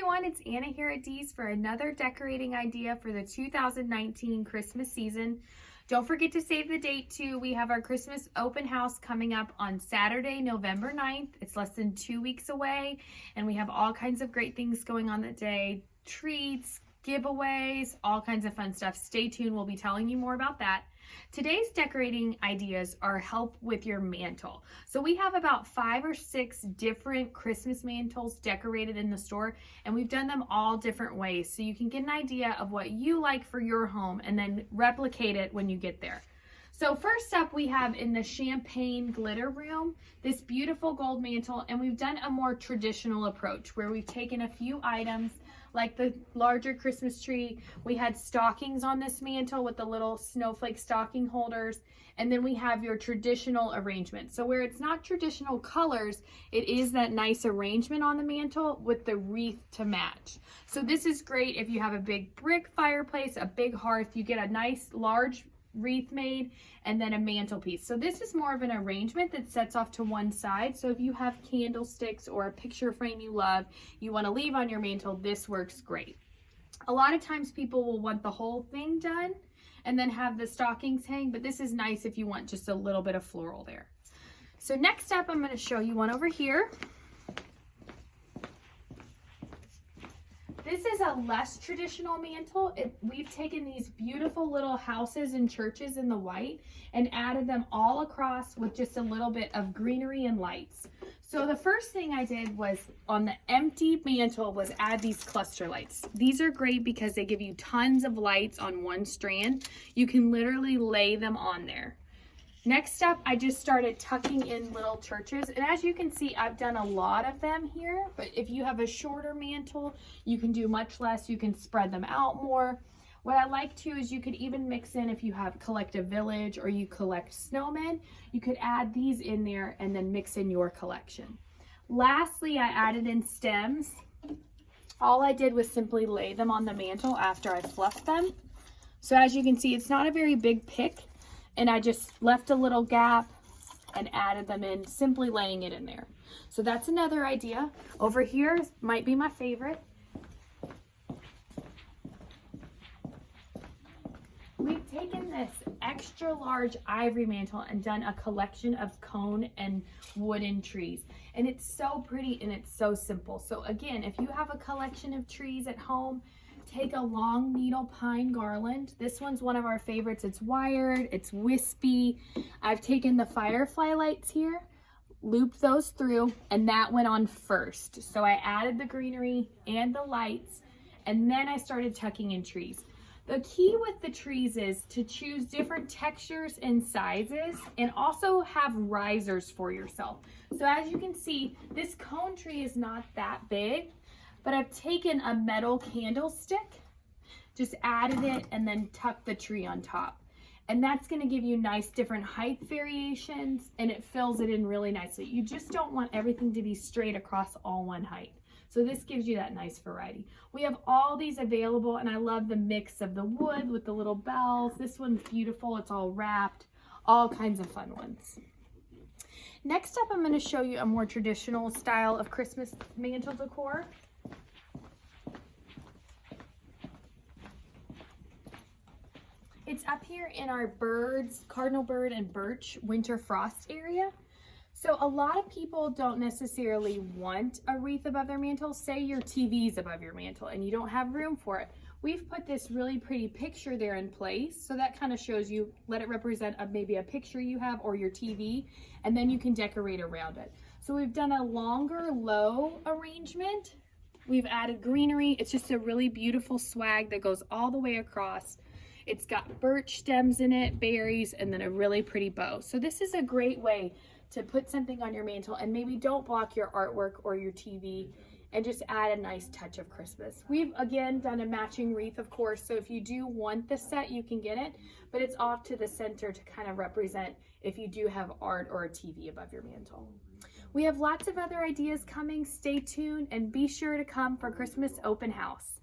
everyone, it's Anna here at Dee's for another decorating idea for the 2019 Christmas season. Don't forget to save the date too. We have our Christmas open house coming up on Saturday, November 9th. It's less than 2 weeks away, and we have all kinds of great things going on that day. Treats, giveaways, all kinds of fun stuff. Stay tuned, we'll be telling you more about that. Today's decorating ideas are help with your mantle. So we have about 5 or 6 different Christmas mantles decorated in the store, and we've done them all different ways. So you can get an idea of what you like for your home and then replicate it when you get there. So first up, we have in the champagne glitter room, this beautiful gold mantle, and we've done a more traditional approach where we've taken a few items like the larger Christmas tree. We had stockings on this mantle with the little snowflake stocking holders, and then we have your traditional arrangement. So where it's not traditional colors, it is that nice arrangement on the mantle with the wreath to match. So this is great if you have a big brick fireplace, a big hearth, you get a nice large wreath made, and then a mantelpiece. So this is more of an arrangement that sets off to one side. So if you have candlesticks or a picture frame you love, you want to leave on your mantle, this works great. A lot of times people will want the whole thing done and then have the stockings hang, but this is nice if you want just a little bit of floral there. So next up, I'm going to show you one over here. This is a less traditional mantle. We've taken these beautiful little houses and churches in the white and added them all across with just a little bit of greenery and lights. So the first thing I did was on the empty mantle was add these cluster lights. These are great because they give you tons of lights on one strand. You can literally lay them on there. Next up, I just started tucking in little churches, and as you can see, I've done a lot of them here, but if you have a shorter mantle, you can do much less. You can spread them out more. What I like too is you could even mix in, if you have collect a village or you collect snowmen, you could add these in there and then mix in your collection. Lastly, I added in stems. All I did was simply lay them on the mantle after I fluffed them. So as you can see, it's not a very big pick, and I just left a little gap and added them in, simply laying it in there. So that's another idea. Over here might be my favorite. We've taken this extra large ivory mantle and done a collection of cone and wooden trees. And it's so pretty and it's so simple. So again, if you have a collection of trees at home, take a long needle pine garland. This one's one of our favorites. It's wired, it's wispy. I've taken the firefly lights here, looped those through, and that went on first. So I added the greenery and the lights, and then I started tucking in trees. The key with the trees is to choose different textures and sizes, and also have risers for yourself. So as you can see, this cone tree is not that big, but I've taken a metal candlestick, just added it, and then tucked the tree on top. And that's gonna give you nice different height variations, and it fills it in really nicely. You just don't want everything to be straight across all one height. So this gives you that nice variety. We have all these available, and I love the mix of the wood with the little bells. This one's beautiful, it's all wrapped, all kinds of fun ones. Next up, I'm gonna show you a more traditional style of Christmas mantle decor. It's up here in our birds, cardinal bird and birch winter frost area. So a lot of people don't necessarily want a wreath above their mantle. Say your TV's above your mantle and you don't have room for it. We've put this really pretty picture there in place. So that kind of shows you, let it represent maybe a picture you have or your TV, and then you can decorate around it. So we've done a longer low arrangement. We've added greenery. It's just a really beautiful swag that goes all the way across. It's got birch stems in it, berries, and then a really pretty bow. So this is a great way to put something on your mantle and maybe don't block your artwork or your TV, and just add a nice touch of Christmas. We've again done a matching wreath, of course, so if you do want the set, you can get it, but it's off to the center to kind of represent if you do have art or a TV above your mantle. We have lots of other ideas coming. Stay tuned and be sure to come for Christmas open house.